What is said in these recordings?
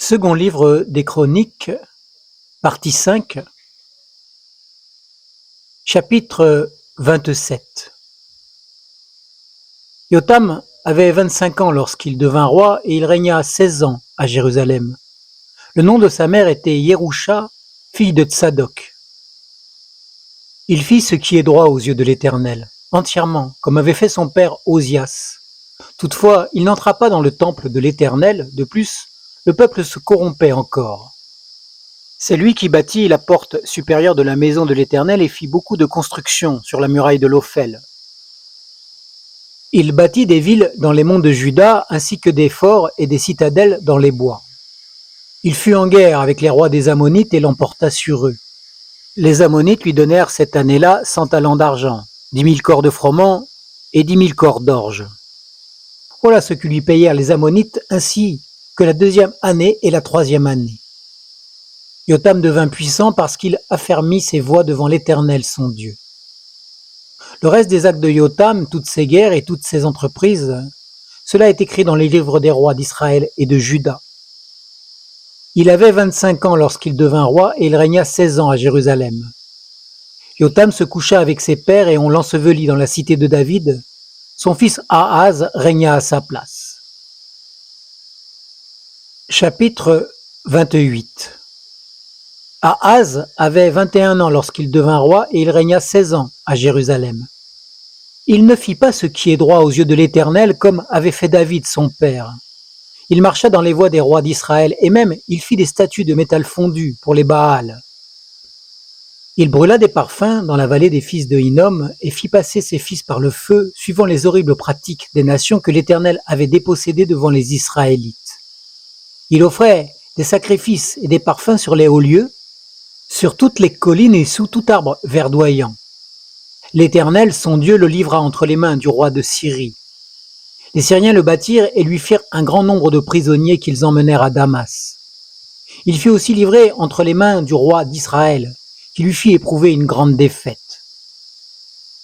Second livre des Chroniques, partie 5, chapitre 27. Yotam avait 25 ans lorsqu'il devint roi et il régna 16 ans à Jérusalem. Le nom de sa mère était Yerusha, fille de Tsadok. Il fit ce qui est droit aux yeux de l'Éternel, entièrement, comme avait fait son père Osias. Toutefois, il n'entra pas dans le temple de l'Éternel. De plus, le peuple se corrompait encore. C'est lui qui bâtit la porte supérieure de la maison de l'Éternel et fit beaucoup de constructions sur la muraille de l'Ophel. Il bâtit des villes dans les monts de Juda, ainsi que des forts et des citadelles dans les bois. Il fut en guerre avec les rois des Ammonites et l'emporta sur eux. Les Ammonites lui donnèrent cette année-là 100 talents d'argent, 10 000 corps de froment et 10 000 corps d'orge. Voilà ce que lui payèrent les Ammonites, ainsi que la 2e année et la 3e année. Yotam devint puissant parce qu'il affermit ses voies devant l'Éternel son Dieu. Le reste des actes de Yotam, toutes ses guerres et toutes ses entreprises, cela est écrit dans les livres des rois d'Israël et de Juda. Il avait 25 ans lorsqu'il devint roi et il régna 16 ans à Jérusalem. Yotam se coucha avec ses pères et on l'ensevelit dans la cité de David. Son fils Ahaz régna à sa place. Chapitre 28. Ahaz avait 21 ans lorsqu'il devint roi et il régna 16 ans à Jérusalem. Il ne fit pas ce qui est droit aux yeux de l'Éternel comme avait fait David son père. Il marcha dans les voies des rois d'Israël et même il fit des statues de métal fondu pour les Baals. Il brûla des parfums dans la vallée des fils de Hinnom et fit passer ses fils par le feu, suivant les horribles pratiques des nations que l'Éternel avait dépossédées devant les Israélites. Il offrait des sacrifices et des parfums sur les hauts lieux, sur toutes les collines et sous tout arbre verdoyant. L'Éternel, son Dieu, le livra entre les mains du roi de Syrie. Les Syriens le battirent et lui firent un grand nombre de prisonniers qu'ils emmenèrent à Damas. Il fut aussi livré entre les mains du roi d'Israël, qui lui fit éprouver une grande défaite.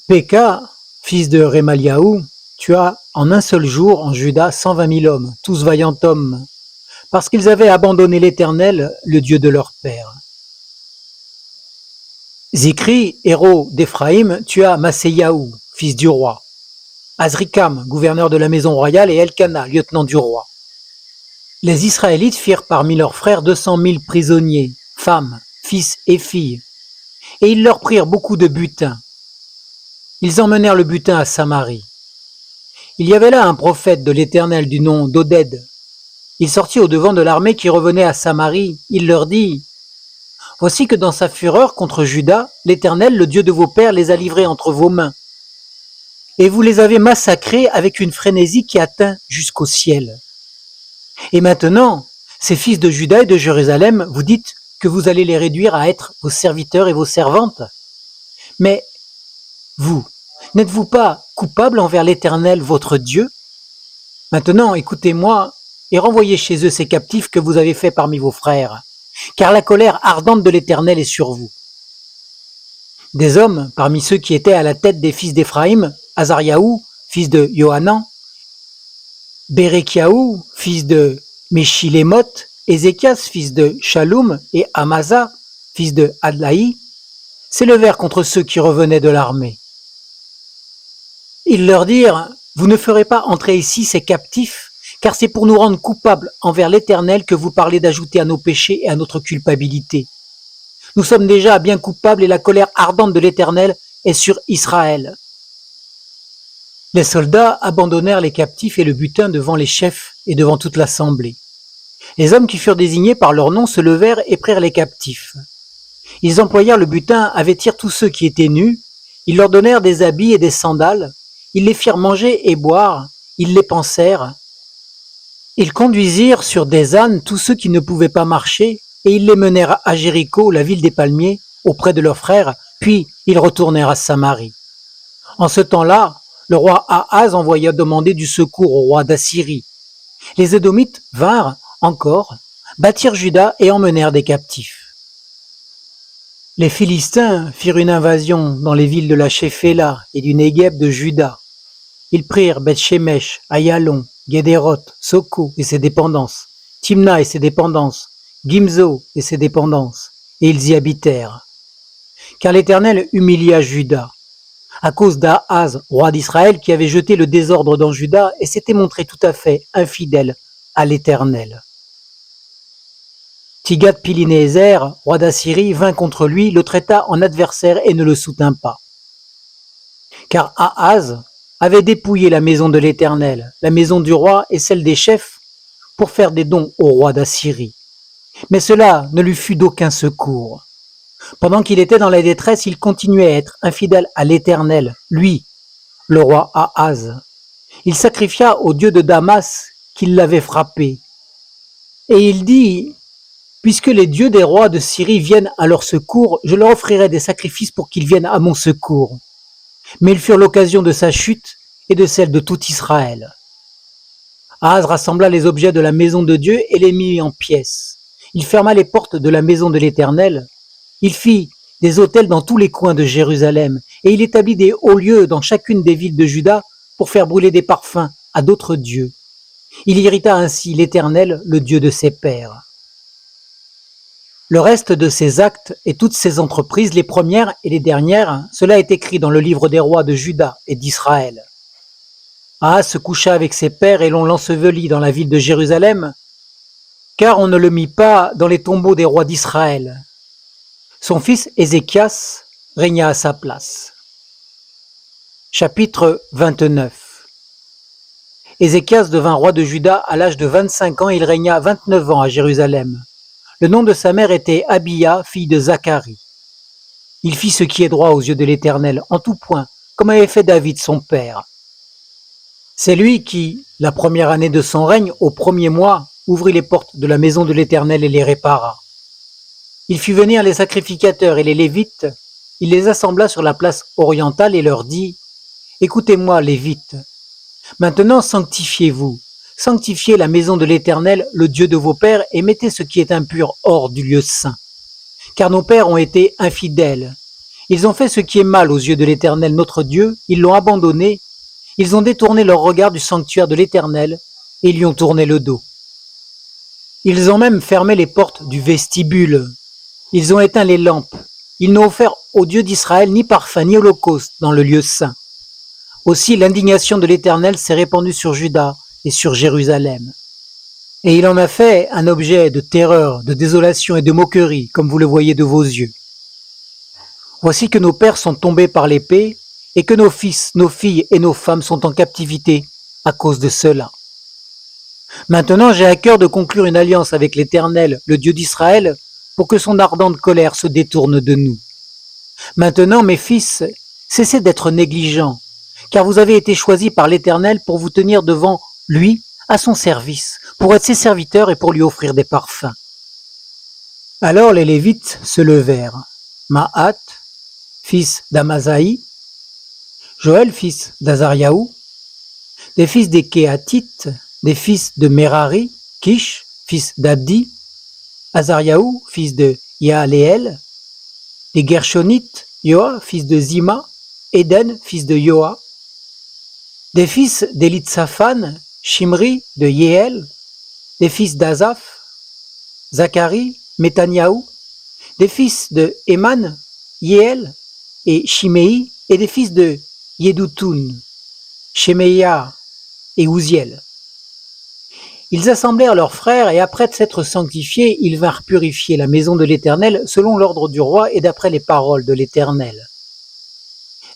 Péka, fils de Remaliahu, tua en un seul jour en Juda 120 000 hommes, tous vaillants hommes, parce qu'ils avaient abandonné l'Éternel, le Dieu de leur père. Zikri, héros d'Éphraïm, tua Maséyahu, fils du roi. Azrikam, gouverneur de la maison royale, et Elkana, lieutenant du roi. Les Israélites firent parmi leurs frères 200 000 prisonniers, femmes, fils et filles, et ils leur prirent beaucoup de butin. Ils emmenèrent le butin à Samarie. Il y avait là un prophète de l'Éternel du nom d'Oded. Il sortit au-devant de l'armée qui revenait à Samarie. Il leur dit : « Voici que dans sa fureur contre Juda, l'Éternel, le Dieu de vos pères, les a livrés entre vos mains. Et vous les avez massacrés avec une frénésie qui atteint jusqu'au ciel. Et maintenant, ces fils de Juda et de Jérusalem, vous dites que vous allez les réduire à être vos serviteurs et vos servantes. Mais vous, n'êtes-vous pas coupables envers l'Éternel, votre Dieu ? Maintenant, écoutez-moi et renvoyez chez eux ces captifs que vous avez faits parmi vos frères, car la colère ardente de l'Éternel est sur vous. » Des hommes, parmi ceux qui étaient à la tête des fils d'Éphraïm, Azariahu, fils de Yohanan, Berekiahu, fils de Meshilémoth, Ézéchias, fils de Shaloum, et Amasa, fils de Adlaï, s'élevèrent contre ceux qui revenaient de l'armée. Ils leur dirent : « Vous ne ferez pas entrer ici ces captifs, car c'est pour nous rendre coupables envers l'Éternel que vous parlez d'ajouter à nos péchés et à notre culpabilité. Nous sommes déjà bien coupables et la colère ardente de l'Éternel est sur Israël. » Les soldats abandonnèrent les captifs et le butin devant les chefs et devant toute l'assemblée. Les hommes qui furent désignés par leur nom se levèrent et prirent les captifs. Ils employèrent le butin à vêtir tous ceux qui étaient nus, ils leur donnèrent des habits et des sandales, ils les firent manger et boire, ils les pansèrent. Ils conduisirent sur des ânes tous ceux qui ne pouvaient pas marcher, et ils les menèrent à Jéricho, la ville des palmiers, auprès de leurs frères, puis ils retournèrent à Samarie. En ce temps-là, le roi Ahaz envoya demander du secours au roi d'Assyrie. Les Édomites vinrent encore, battirent Juda et emmenèrent des captifs. Les Philistins firent une invasion dans les villes de la Shéphéla et du Négueb de Juda. Ils prirent Beth-Shemesh, Ayalon, Guédéroth, Soko et ses dépendances, Timna et ses dépendances, Gimzo et ses dépendances, et ils y habitèrent. Car l'Éternel humilia Juda, à cause d'Ahaz, roi d'Israël, qui avait jeté le désordre dans Juda et s'était montré tout à fait infidèle à l'Éternel. Tigat-Pileser, roi d'Assyrie, vint contre lui, le traita en adversaire et ne le soutint pas. Car Ahaz avait dépouillé la maison de l'Éternel, la maison du roi et celle des chefs, pour faire des dons au roi d'Assyrie. Mais cela ne lui fut d'aucun secours. Pendant qu'il était dans la détresse, il continuait à être infidèle à l'Éternel, lui, le roi Ahaz. Il sacrifia au dieu de Damas qui l'avait frappé. Et il dit, puisque les dieux des rois de Syrie viennent à leur secours, je leur offrirai des sacrifices pour qu'ils viennent à mon secours. Mais ils furent l'occasion de sa chute et de celle de tout Israël. Ahaz rassembla les objets de la maison de Dieu et les mit en pièces. Il ferma les portes de la maison de l'Éternel. Il fit des autels dans tous les coins de Jérusalem, et il établit des hauts lieux dans chacune des villes de Juda pour faire brûler des parfums à d'autres dieux. Il irrita ainsi l'Éternel, le Dieu de ses pères. Le reste de ses actes et toutes ses entreprises, les premières et les dernières, cela est écrit dans le livre des rois de Juda et d'Israël. Ahaz se coucha avec ses pères et l'on l'ensevelit dans la ville de Jérusalem, car on ne le mit pas dans les tombeaux des rois d'Israël. Son fils Ézéchias régna à sa place. Chapitre 29. Ézéchias devint roi de Juda à l'âge de 25 ans et il régna 29 ans à Jérusalem. Le nom de sa mère était Abia, fille de Zacharie. Il fit ce qui est droit aux yeux de l'Éternel, en tout point, comme avait fait David son père. C'est lui qui, la première année de son règne, au premier mois, ouvrit les portes de la maison de l'Éternel et les répara. Il fit venir les sacrificateurs et les Lévites, il les assembla sur la place orientale et leur dit, « Écoutez-moi, Lévites, maintenant sanctifiez-vous, sanctifiez la maison de l'Éternel, le Dieu de vos pères, et mettez ce qui est impur hors du lieu saint. Car nos pères ont été infidèles. Ils ont fait ce qui est mal aux yeux de l'Éternel, notre Dieu, ils l'ont abandonné, ils ont détourné leur regard du sanctuaire de l'Éternel, et ils lui ont tourné le dos. Ils ont même fermé les portes du vestibule. Ils ont éteint les lampes. Ils n'ont offert au Dieu d'Israël ni parfum ni holocauste dans le lieu saint. Aussi l'indignation de l'Éternel s'est répandue sur Juda et sur Jérusalem. Et il en a fait un objet de terreur, de désolation et de moquerie, comme vous le voyez de vos yeux. Voici que nos pères sont tombés par l'épée, et que nos fils, nos filles et nos femmes sont en captivité à cause de cela. Maintenant j'ai à cœur de conclure une alliance avec l'Éternel, le Dieu d'Israël, pour que son ardente colère se détourne de nous. Maintenant, mes fils, cessez d'être négligents, car vous avez été choisis par l'Éternel pour vous tenir devant lui, à son service, pour être ses serviteurs et pour lui offrir des parfums. Alors les Lévites se levèrent. Mahat, fils d'Amasaï, Joël, fils d'Azariaou, des fils des Kéatites, des fils de Merari, Kish, fils d'Abdi, Azariaou, fils de Yaaléel, des Gershonites, Yoa, fils de Zima, Éden, fils de Yoa, des fils d'Élitsaphan, Shimri de Yéel, des fils d'Azaph, Zacharie, Métaniaou, des fils de Éman, Yéel et Shimei, et des fils de Yédoutoun, Shemeia et Ouziel. Ils assemblèrent leurs frères et après s'être sanctifiés, ils vinrent purifier la maison de l'Éternel selon l'ordre du roi et d'après les paroles de l'Éternel.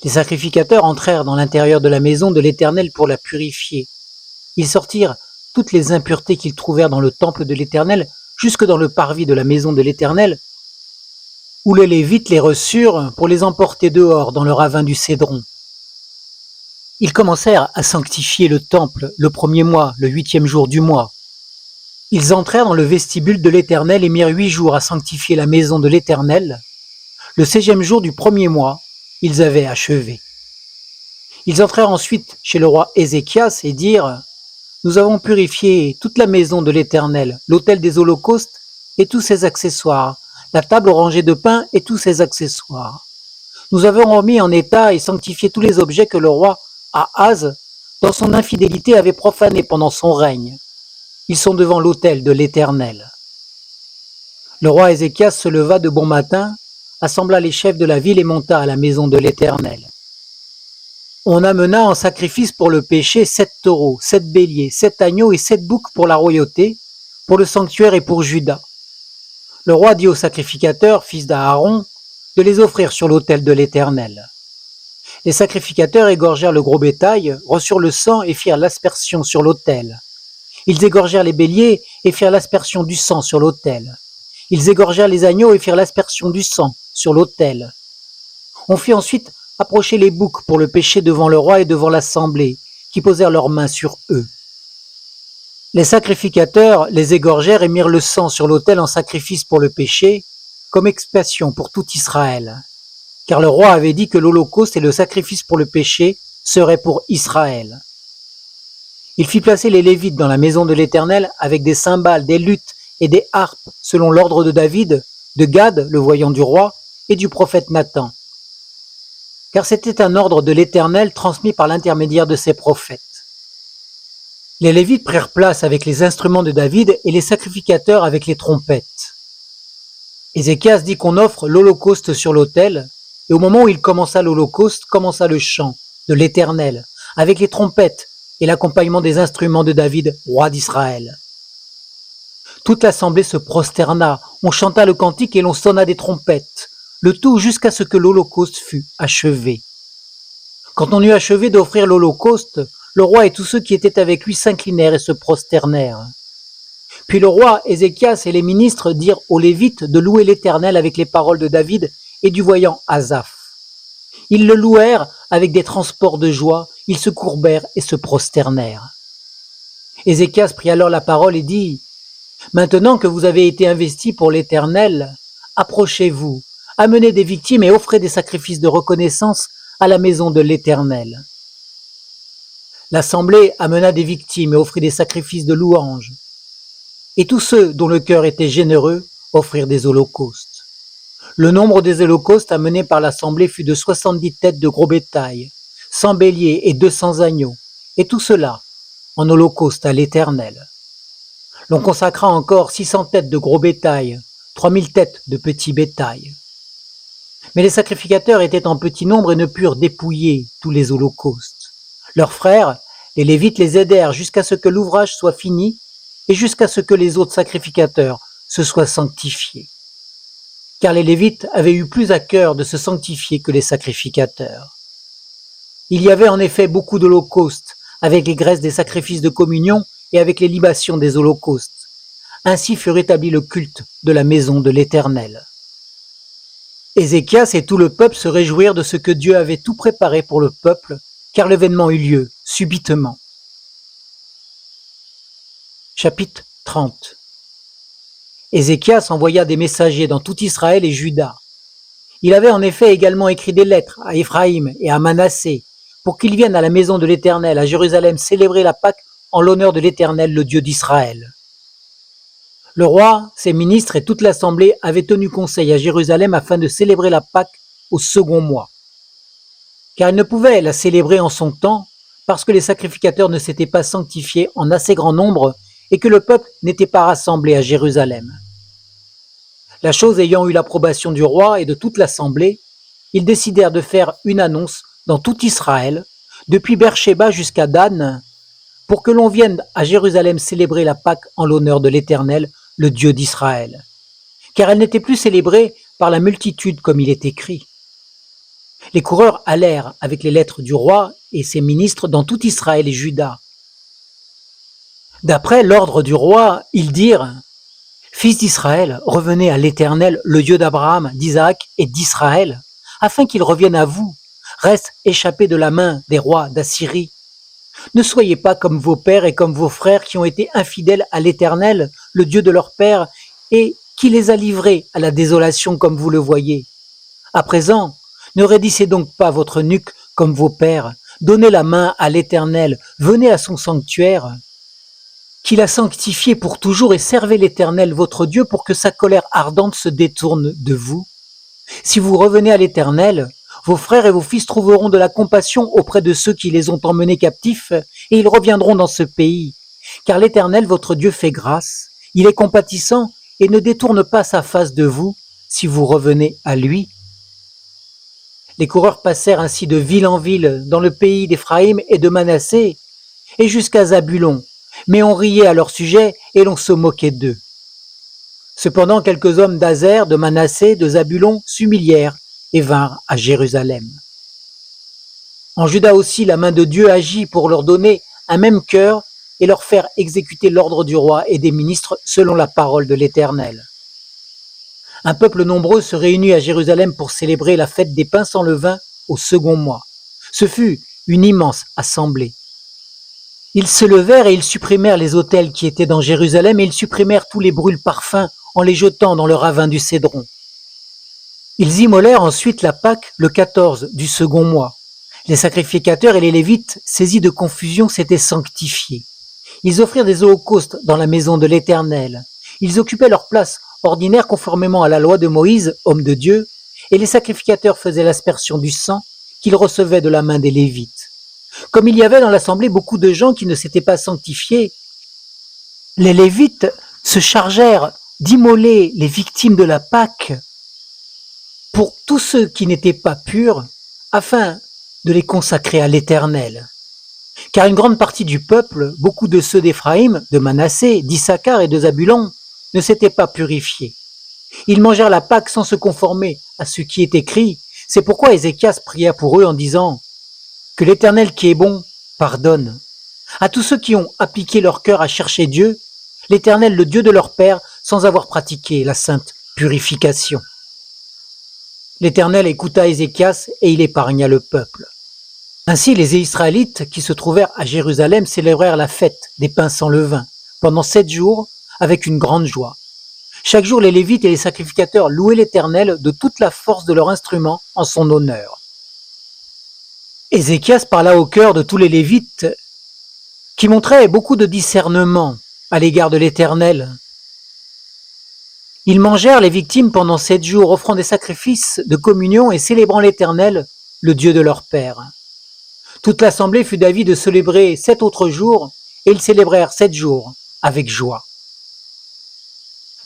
Les sacrificateurs entrèrent dans l'intérieur de la maison de l'Éternel pour la purifier. Ils sortirent toutes les impuretés qu'ils trouvèrent dans le temple de l'Éternel jusque dans le parvis de la maison de l'Éternel, où les Lévites les reçurent pour les emporter dehors dans le ravin du Cédron. Ils commencèrent à sanctifier le temple le premier mois, le 8e jour du mois. Ils entrèrent dans le vestibule de l'Éternel et mirent 8 jours à sanctifier la maison de l'Éternel. Le 16e jour du premier mois, ils avaient achevé. Ils entrèrent ensuite chez le roi Ézéchias et dirent « Nous avons purifié toute la maison de l'Éternel, l'autel des holocaustes et tous ses accessoires, la table rangée de pain et tous ses accessoires. Nous avons remis en état et sanctifié tous les objets que le roi Ahaz, dans son infidélité, avait profanés pendant son règne. Ils sont devant l'autel de l'Éternel. Le roi Ézéchias se leva de bon matin, assembla les chefs de la ville et monta à la maison de l'Éternel. On amena en sacrifice pour le péché 7 taureaux, 7 béliers, 7 agneaux et 7 boucs pour la royauté, pour le sanctuaire et pour Juda. Le roi dit aux sacrificateurs, fils d'Aaron, de les offrir sur l'autel de l'Éternel. Les sacrificateurs égorgèrent le gros bétail, reçurent le sang et firent l'aspersion sur l'autel. Ils égorgèrent les béliers et firent l'aspersion du sang sur l'autel. Ils égorgèrent les agneaux et firent l'aspersion du sang sur l'autel. On fit ensuite approcher les boucs pour le péché devant le roi et devant l'assemblée, qui posèrent leurs mains sur eux. Les sacrificateurs les égorgèrent et mirent le sang sur l'autel en sacrifice pour le péché, comme expiation pour tout Israël. Car le roi avait dit que l'holocauste et le sacrifice pour le péché seraient pour Israël. Il fit placer les Lévites dans la maison de l'Éternel avec des cymbales, des luttes et des harpes, selon l'ordre de David, de Gad, le voyant du roi, et du prophète Nathan. Car c'était un ordre de l'Éternel transmis par l'intermédiaire de ses prophètes. Les Lévites prirent place avec les instruments de David et les sacrificateurs avec les trompettes. Ézéchias dit qu'on offre l'holocauste sur l'autel, et au moment où il commença l'holocauste, commença le chant de l'Éternel, avec les trompettes et l'accompagnement des instruments de David, roi d'Israël. Toute l'assemblée se prosterna, on chanta le cantique et l'on sonna des trompettes, le tout jusqu'à ce que l'holocauste fût achevé. Quand on eut achevé d'offrir l'holocauste, le roi et tous ceux qui étaient avec lui s'inclinèrent et se prosternèrent. Puis le roi Ézéchias et les ministres dirent aux Lévites de louer l'Éternel avec les paroles de David et du voyant Asaph. Ils le louèrent avec des transports de joie, ils se courbèrent et se prosternèrent. Ézéchias prit alors la parole et dit : « Maintenant que vous avez été investis pour l'Éternel, approchez-vous, amenez des victimes et offrez des sacrifices de reconnaissance à la maison de l'Éternel. » L'assemblée amena des victimes et offrit des sacrifices de louange. Et tous ceux dont le cœur était généreux offrirent des holocaustes. Le nombre des holocaustes amenés par l'assemblée fut de 70 têtes de gros bétail, 100 béliers et 200 agneaux, et tout cela en holocauste à l'Éternel. L'on consacra encore 600 têtes de gros bétail, 3000 têtes de petits bétail. Mais les sacrificateurs étaient en petit nombre et ne purent dépouiller tous les holocaustes. Leurs frères, les Lévites, les aidèrent jusqu'à ce que l'ouvrage soit fini et jusqu'à ce que les autres sacrificateurs se soient sanctifiés. Car les Lévites avaient eu plus à cœur de se sanctifier que les sacrificateurs. Il y avait en effet beaucoup d'holocaustes, avec les graisses des sacrifices de communion et avec les libations des holocaustes. Ainsi fut rétabli le culte de la maison de l'Éternel. Ézéchias et tout le peuple se réjouirent de ce que Dieu avait tout préparé pour le peuple, car l'événement eut lieu subitement. Chapitre 30. Ézéchias envoya des messagers dans tout Israël et Juda. Il avait en effet également écrit des lettres à Éphraïm et à Manassé, pour qu'ils viennent à la maison de l'Éternel à Jérusalem célébrer la Pâque en l'honneur de l'Éternel, le Dieu d'Israël. Le roi, ses ministres et toute l'assemblée avaient tenu conseil à Jérusalem afin de célébrer la Pâque au second mois. Car ils ne pouvaient la célébrer en son temps, parce que les sacrificateurs ne s'étaient pas sanctifiés en assez grand nombre et que le peuple n'était pas rassemblé à Jérusalem. La chose ayant eu l'approbation du roi et de toute l'assemblée, ils décidèrent de faire une annonce dans tout Israël, depuis Beersheba jusqu'à Dan, pour que l'on vienne à Jérusalem célébrer la Pâque en l'honneur de l'Éternel, le Dieu d'Israël. Car elle n'était plus célébrée par la multitude comme il est écrit. Les coureurs allèrent avec les lettres du roi et ses ministres dans tout Israël et Juda. D'après l'ordre du roi, ils dirent : « Fils d'Israël, revenez à l'Éternel, le Dieu d'Abraham, d'Isaac et d'Israël, afin qu'il revienne à vous, reste échappé de la main des rois d'Assyrie. Ne soyez pas comme vos pères et comme vos frères qui ont été infidèles à l'Éternel, le Dieu de leur père, et qui les a livrés à la désolation comme vous le voyez. À présent, ne raidissez donc pas votre nuque comme vos pères, donnez la main à l'Éternel, venez à son sanctuaire, qu'il a sanctifié pour toujours, et servez l'Éternel votre Dieu pour que sa colère ardente se détourne de vous. Si vous revenez à l'Éternel, vos frères et vos fils trouveront de la compassion auprès de ceux qui les ont emmenés captifs, et ils reviendront dans ce pays. car l'Éternel votre Dieu fait grâce, il est compatissant et ne détourne pas sa face de vous si vous revenez à lui. Les coureurs passèrent ainsi de ville en ville dans le pays d'Éphraïm et de Manassé et jusqu'à Zabulon, mais on riait à leur sujet et l'on se moquait d'eux. Cependant quelques hommes d'Azer, de Manassé, de Zabulon s'humilièrent et vinrent à Jérusalem. En Juda aussi, la main de Dieu agit pour leur donner un même cœur et leur faire exécuter l'ordre du roi et des ministres selon la parole de l'Éternel. Un peuple nombreux se réunit à Jérusalem pour célébrer la fête des pains sans levain au second mois. Ce fut une immense assemblée. Ils se levèrent et ils supprimèrent les autels qui étaient dans Jérusalem et ils supprimèrent tous les brûle-parfums en les jetant dans le ravin du Cédron. Ils immolèrent ensuite la Pâque le 14 du second mois. Les sacrificateurs et les Lévites, saisis de confusion, s'étaient sanctifiés. Ils offrirent des holocaustes dans la maison de l'Éternel. Ils occupaient leur place ordinaire conformément à la loi de Moïse, homme de Dieu, et les sacrificateurs faisaient l'aspersion du sang qu'ils recevaient de la main des Lévites. Comme il y avait dans l'assemblée beaucoup de gens qui ne s'étaient pas sanctifiés, les Lévites se chargèrent d'immoler les victimes de la Pâque pour tous ceux qui n'étaient pas purs, afin de les consacrer à l'Éternel. Car une grande partie du peuple, beaucoup de ceux d'Éphraïm, de Manassé, d'Issachar et de Zabulon, ne s'étaient pas purifiés. Ils mangèrent la Pâque sans se conformer à ce qui est écrit. C'est pourquoi Ézéchias pria pour eux en disant « Que l'Éternel qui est bon pardonne. À tous ceux qui ont appliqué leur cœur à chercher Dieu, l'Éternel, le Dieu de leur père, sans avoir pratiqué la sainte purification. » L'Éternel écouta Ézéchias et il épargna le peuple. Ainsi, les Israélites qui se trouvèrent à Jérusalem célébrèrent la fête des pains sans levain pendant 7 jours avec une grande joie. Chaque jour, les Lévites et les sacrificateurs louaient l'Éternel de toute la force de leur instrument en son honneur. Ézéchias parla au cœur de tous les Lévites qui montraient beaucoup de discernement à l'égard de l'Éternel. Ils mangèrent les victimes pendant 7 jours, offrant des sacrifices de communion et célébrant l'Éternel, le Dieu de leur père. Toute l'assemblée fut d'avis de célébrer 7 autres jours, et ils célébrèrent 7 jours avec joie.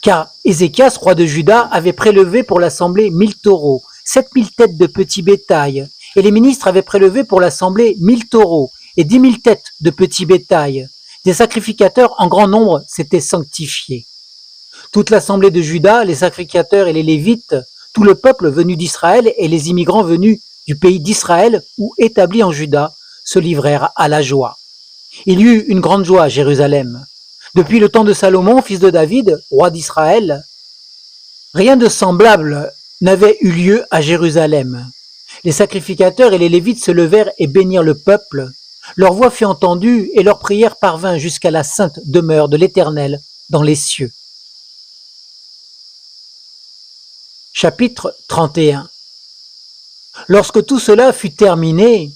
Car Ézéchias, roi de Juda, avait prélevé pour l'assemblée 1000 taureaux, 7000 têtes de petits bétail, et les ministres avaient prélevé pour l'assemblée 1000 taureaux et 10 000 têtes de petits bétail. Des sacrificateurs en grand nombre s'étaient sanctifiés. Toute l'assemblée de Juda, les sacrificateurs et les Lévites, tout le peuple venu d'Israël et les immigrants venus du pays d'Israël ou établis en Juda se livrèrent à la joie. Il y eut une grande joie à Jérusalem. Depuis le temps de Salomon, fils de David, roi d'Israël, rien de semblable n'avait eu lieu à Jérusalem. Les sacrificateurs et les Lévites se levèrent et bénirent le peuple. Leur voix fut entendue et leur prière parvint jusqu'à la sainte demeure de l'Éternel dans les cieux. Chapitre 31. Lorsque tout cela fut terminé,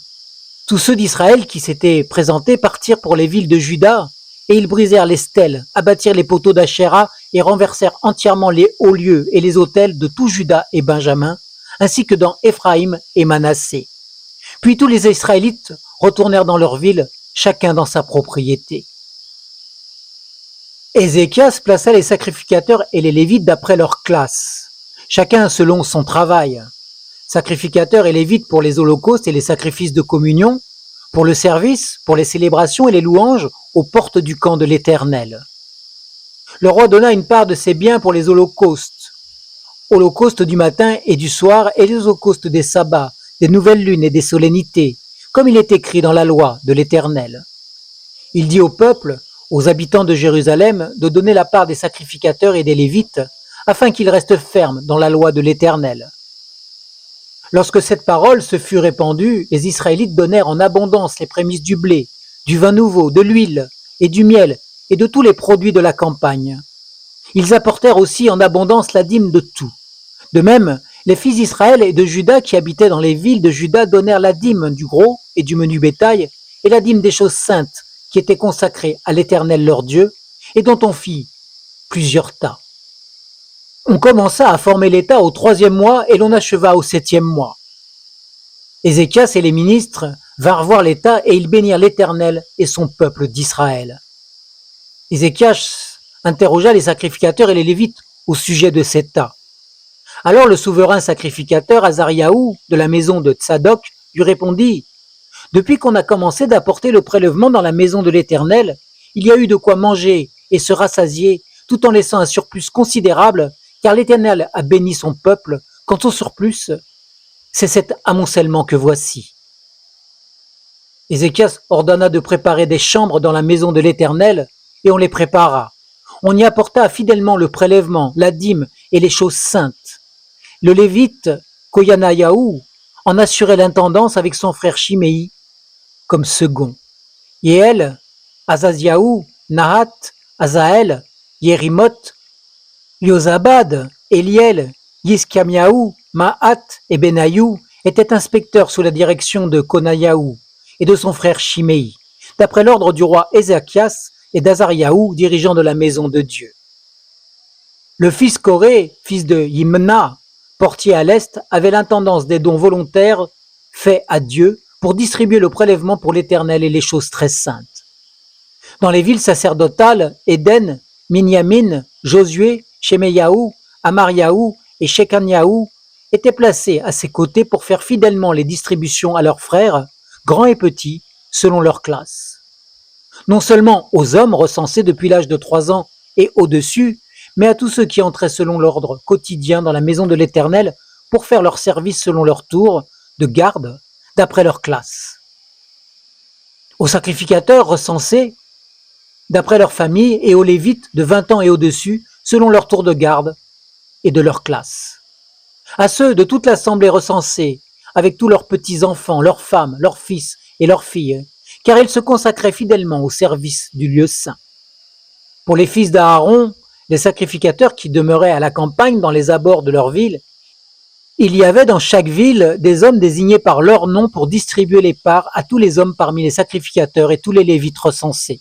tous ceux d'Israël qui s'étaient présentés partirent pour les villes de Juda, et ils brisèrent les stèles, abattirent les poteaux d'Achéra et renversèrent entièrement les hauts lieux et les autels de tout Juda et Benjamin, ainsi que dans Éphraïm et Manassé. Puis tous les Israélites retournèrent dans leur ville, chacun dans sa propriété. Ézéchias plaça les sacrificateurs et les Lévites d'après leur classe, chacun selon son travail. Sacrificateurs et Lévites pour les holocaustes et les sacrifices de communion, pour le service, pour les célébrations et les louanges aux portes du camp de l'Éternel. Le roi donna une part de ses biens pour les holocaustes du matin et du soir et les holocaustes des sabbats, des nouvelles lunes et des solennités, comme il est écrit dans la loi de l'Éternel. Il dit au peuple, aux habitants de Jérusalem, de donner la part des sacrificateurs et des Lévites, afin qu'ils restent fermes dans la loi de l'Éternel. Lorsque cette parole se fut répandue, les Israélites donnèrent en abondance les prémices du blé, du vin nouveau, de l'huile et du miel et de tous les produits de la campagne. Ils apportèrent aussi en abondance la dîme de tout. De même, les fils d'Israël et de Juda qui habitaient dans les villes de Juda donnèrent la dîme du gros et du menu bétail et la dîme des choses saintes qui étaient consacrées à l'Éternel leur Dieu et dont on fit plusieurs tas. On commença à former l'État au 3e mois et l'on acheva au 7e mois. Ézéchias et les ministres vinrent voir l'État et ils bénirent l'Éternel et son peuple d'Israël. Ézéchias interrogea les sacrificateurs et les Lévites au sujet de cet tas. Alors le souverain sacrificateur Azariaou de la maison de Tsadok lui répondit: Depuis qu'on a commencé d'apporter le prélèvement dans la maison de l'Éternel, il y a eu de quoi manger et se rassasier, tout en laissant un surplus considérable, car l'Éternel a béni son peuple. Quant au surplus, c'est cet amoncellement que voici. Ézéchias ordonna de préparer des chambres dans la maison de l'Éternel, et on les prépara. On y apporta fidèlement le prélèvement, la dîme et les choses saintes. Le Lévite Koyanayahu en assurait l'intendance avec son frère Shimei comme second. Yéel, Azaziahu, Nahat, Azaël, Yérimoth, Yozabad, Eliel, Yiskamiahu, Mahat et Benayu étaient inspecteurs sous la direction de Konayahu et de son frère Shimei, d'après l'ordre du roi Ézéchias et d'Azariahu, dirigeant de la maison de Dieu. Le fils Coré, fils de Yimna, portier à l'est, avait l'intendance des dons volontaires faits à Dieu pour distribuer le prélèvement pour l'Éternel et les choses très saintes. Dans les villes sacerdotales, Éden, Minyamin, Josué, Shemeyahu, Amariahu et Shekaniahu étaient placés à ses côtés pour faire fidèlement les distributions à leurs frères, grands et petits, selon leur classe. Non seulement aux hommes recensés depuis l'âge de 3 ans et au-dessus, mais à tous ceux qui entraient selon l'ordre quotidien dans la maison de l'Éternel pour faire leur service selon leur tour de garde, d'après leur classe. Aux sacrificateurs recensés d'après leur famille et aux Lévites de 20 ans et au-dessus, selon leur tour de garde et de leur classe. À ceux de toute l'assemblée recensée, avec tous leurs petits-enfants, leurs femmes, leurs fils et leurs filles, car ils se consacraient fidèlement au service du lieu saint. Pour les fils d'Aaron, les sacrificateurs qui demeuraient à la campagne dans les abords de leur ville, il y avait dans chaque ville des hommes désignés par leur nom pour distribuer les parts à tous les hommes parmi les sacrificateurs et tous les Lévites recensés.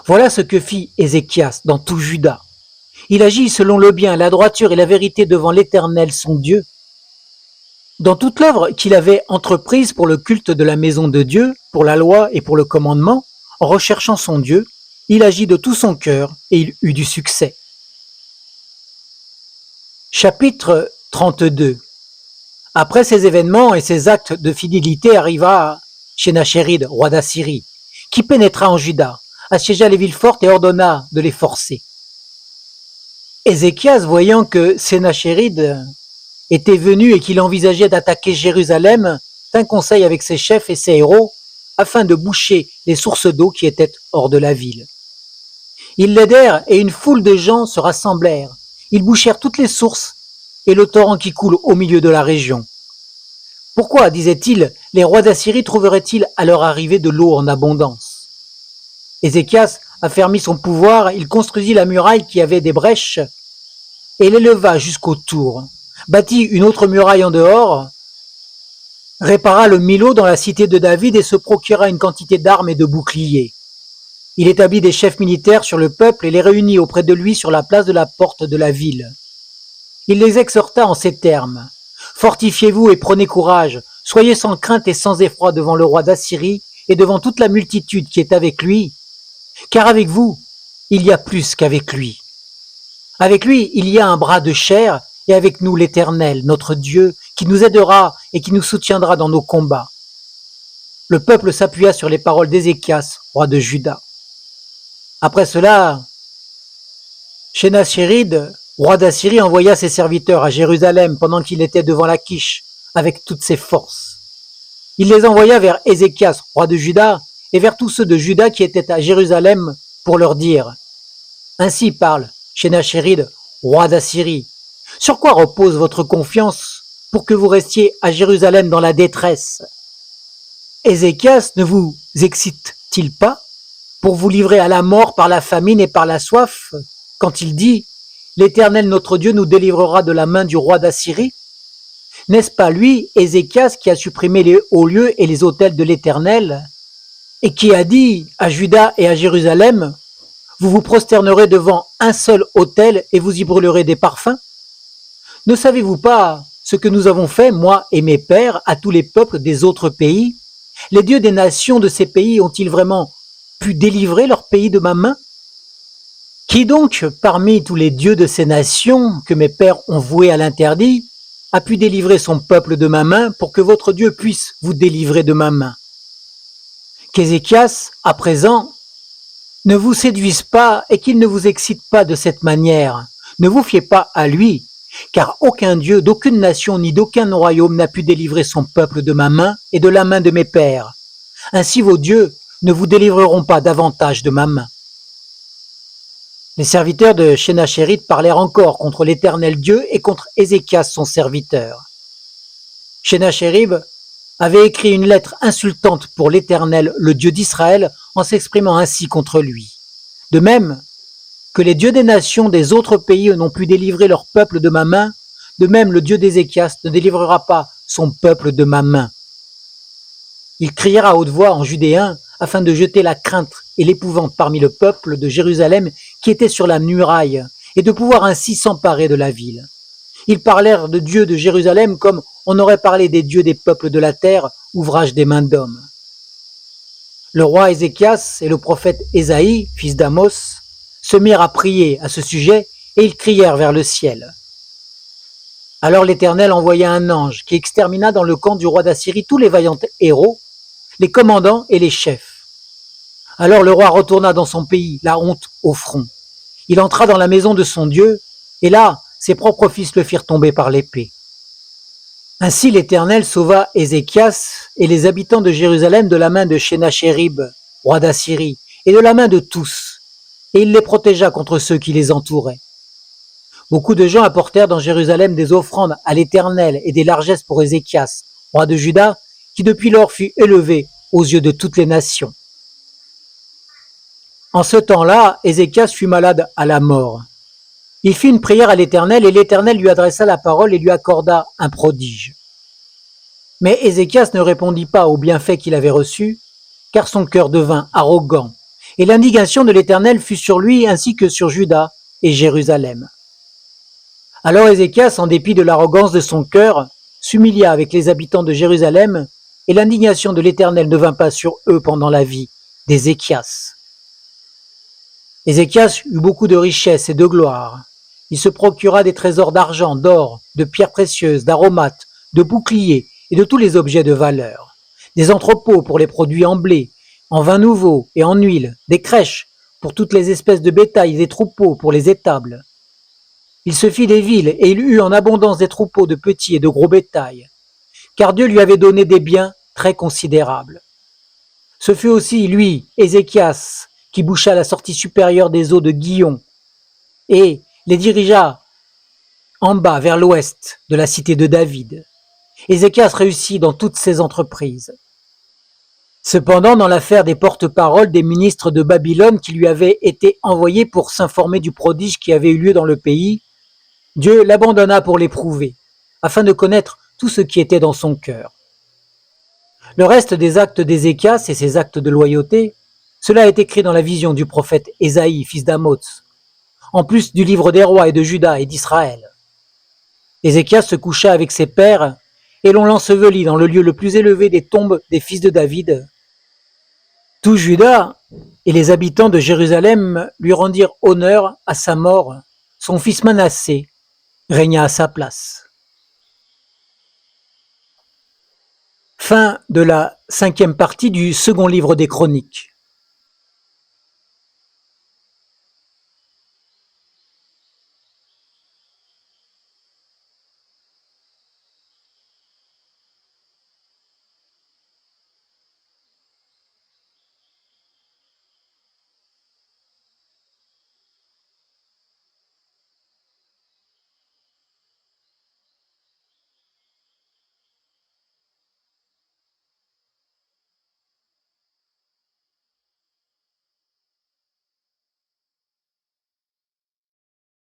Voilà ce que fit Ézéchias dans tout Juda. Il agit selon le bien, la droiture et la vérité devant l'Éternel son Dieu. Dans toute l'œuvre qu'il avait entreprise pour le culte de la maison de Dieu, pour la loi et pour le commandement, en recherchant son Dieu, il agit de tout son cœur et il eut du succès. Chapitre 32. Après ces événements et ces actes de fidélité arriva Sénachérib, roi d'Assyrie, qui pénétra en Juda, assiégea les villes fortes et ordonna de les forcer. Ézéchias, voyant que Sénachérib était venu et qu'il envisageait d'attaquer Jérusalem, tint conseil avec ses chefs et ses héros afin de boucher les sources d'eau qui étaient hors de la ville. Ils l'aidèrent et une foule de gens se rassemblèrent. Ils bouchèrent toutes les sources et le torrent qui coule au milieu de la région. Pourquoi, disait-il, les rois d'Assyrie trouveraient-ils à leur arrivée de l'eau en abondance? Ézéchias affermit son pouvoir, il construisit la muraille qui avait des brèches et l'éleva jusqu'au tour, bâtit une autre muraille en dehors, répara le Milo dans la cité de David et se procura une quantité d'armes et de boucliers. Il établit des chefs militaires sur le peuple et les réunit auprès de lui sur la place de la porte de la ville. Il les exhorta en ces termes: « Fortifiez-vous et prenez courage, soyez sans crainte et sans effroi devant le roi d'Assyrie et devant toute la multitude qui est avec lui, car avec vous, il y a plus qu'avec lui. Avec lui, il y a un bras de chair, et avec nous l'Éternel, notre Dieu, qui nous aidera et qui nous soutiendra dans nos combats. » Le peuple s'appuya sur les paroles d'Ézéchias, roi de Juda. Après cela, Sénachérib, roi d'Assyrie, envoya ses serviteurs à Jérusalem pendant qu'il était devant Lachish, avec toutes ses forces. Il les envoya vers Ézéchias, roi de Juda, et vers tous ceux de Juda qui étaient à Jérusalem, pour leur dire: « Ainsi parle Sénachérib, roi d'Assyrie. Sur quoi repose votre confiance pour que vous restiez à Jérusalem dans la détresse? Ézéchias ne vous excite-t-il pas pour vous livrer à la mort par la famine et par la soif, quand il dit: l'Éternel notre Dieu nous délivrera de la main du roi d'Assyrie? N'est-ce pas lui, Ézéchias, qui a supprimé les hauts lieux et les autels de l'Éternel, et qui a dit à Juda et à Jérusalem: vous vous prosternerez devant un seul autel et vous y brûlerez des parfums? Ne savez-vous pas ce que nous avons fait, moi et mes pères, à tous les peuples des autres pays? Les dieux des nations de ces pays ont-ils vraiment pu délivrer leur pays de ma main? Qui donc, parmi tous les dieux de ces nations que mes pères ont voués à l'interdit, a pu délivrer son peuple de ma main pour que votre Dieu puisse vous délivrer de ma main? Qu'Ézéchias, à présent, ne vous séduise pas et qu'il ne vous excite pas de cette manière. Ne vous fiez pas à lui, car aucun Dieu d'aucune nation ni d'aucun royaume n'a pu délivrer son peuple de ma main et de la main de mes pères. Ainsi vos dieux ne vous délivreront pas davantage de ma main. Les serviteurs de Sénachérib parlèrent encore contre l'Éternel Dieu et contre Ézéchias son serviteur. Sénachérib avait écrit une lettre insultante pour l'Éternel, le Dieu d'Israël, en s'exprimant ainsi contre lui. De même que les dieux des nations des autres pays n'ont pu délivrer leur peuple de ma main, de même le Dieu d'Ézéchias ne délivrera pas son peuple de ma main. Il crièrent à haute voix en judéen afin de jeter la crainte et l'épouvante parmi le peuple de Jérusalem qui était sur la muraille et de pouvoir ainsi s'emparer de la ville. Ils parlèrent de Dieu de Jérusalem comme on aurait parlé des dieux des peuples de la terre, ouvrage des mains d'hommes. Le roi Ézéchias et le prophète Ésaïe, fils d'Amos, se mirent à prier à ce sujet et ils crièrent vers le ciel. Alors l'Éternel envoya un ange qui extermina dans le camp du roi d'Assyrie tous les vaillants héros, les commandants et les chefs. Alors le roi retourna dans son pays, la honte au front. Il entra dans la maison de son Dieu, et là, ses propres fils le firent tomber par l'épée. Ainsi l'Éternel sauva Ézéchias et les habitants de Jérusalem de la main de Sénachérib, roi d'Assyrie, et de la main de tous, et il les protégea contre ceux qui les entouraient. Beaucoup de gens apportèrent dans Jérusalem des offrandes à l'Éternel et des largesses pour Ézéchias, roi de Juda, qui depuis lors fut élevé aux yeux de toutes les nations. En ce temps-là, Ézéchias fut malade à la mort. Il fit une prière à l'Éternel et l'Éternel lui adressa la parole et lui accorda un prodige. Mais Ézéchias ne répondit pas aux bienfaits qu'il avait reçus, car son cœur devint arrogant, et l'indignation de l'Éternel fut sur lui ainsi que sur Juda et Jérusalem. Alors Ézéchias, en dépit de l'arrogance de son cœur, s'humilia avec les habitants de Jérusalem, et l'indignation de l'Éternel ne vint pas sur eux pendant la vie d'Ézéchias. Ézéchias eut beaucoup de richesses et de gloire. Il se procura des trésors d'argent, d'or, de pierres précieuses, d'aromates, de boucliers et de tous les objets de valeur, des entrepôts pour les produits en blé, en vin nouveau et en huile, des crèches pour toutes les espèces de bétail et des troupeaux pour les étables. Il se fit des villes et il eut en abondance des troupeaux de petits et de gros bétail, car Dieu lui avait donné des biens très considérables. Ce fut aussi lui, Ézéchias, qui boucha la sortie supérieure des eaux de Gihon et les dirigea en bas vers l'ouest de la cité de David. Ézéchias réussit dans toutes ses entreprises. Cependant, dans l'affaire des porte-paroles des ministres de Babylone qui lui avaient été envoyés pour s'informer du prodige qui avait eu lieu dans le pays, Dieu l'abandonna pour l'éprouver, afin de connaître tout ce qui était dans son cœur. Le reste des actes d'Ézéchias et ses actes de loyauté, cela est écrit dans la vision du prophète Ésaïe, fils d'Amos, en plus du livre des rois et de Juda et d'Israël. Ézéchias se coucha avec ses pères, et l'on l'ensevelit dans le lieu le plus élevé des tombes des fils de David. Tout Juda et les habitants de Jérusalem lui rendirent honneur à sa mort. Son fils Manassé régna à sa place. Fin de la 5e partie du second livre des Chroniques.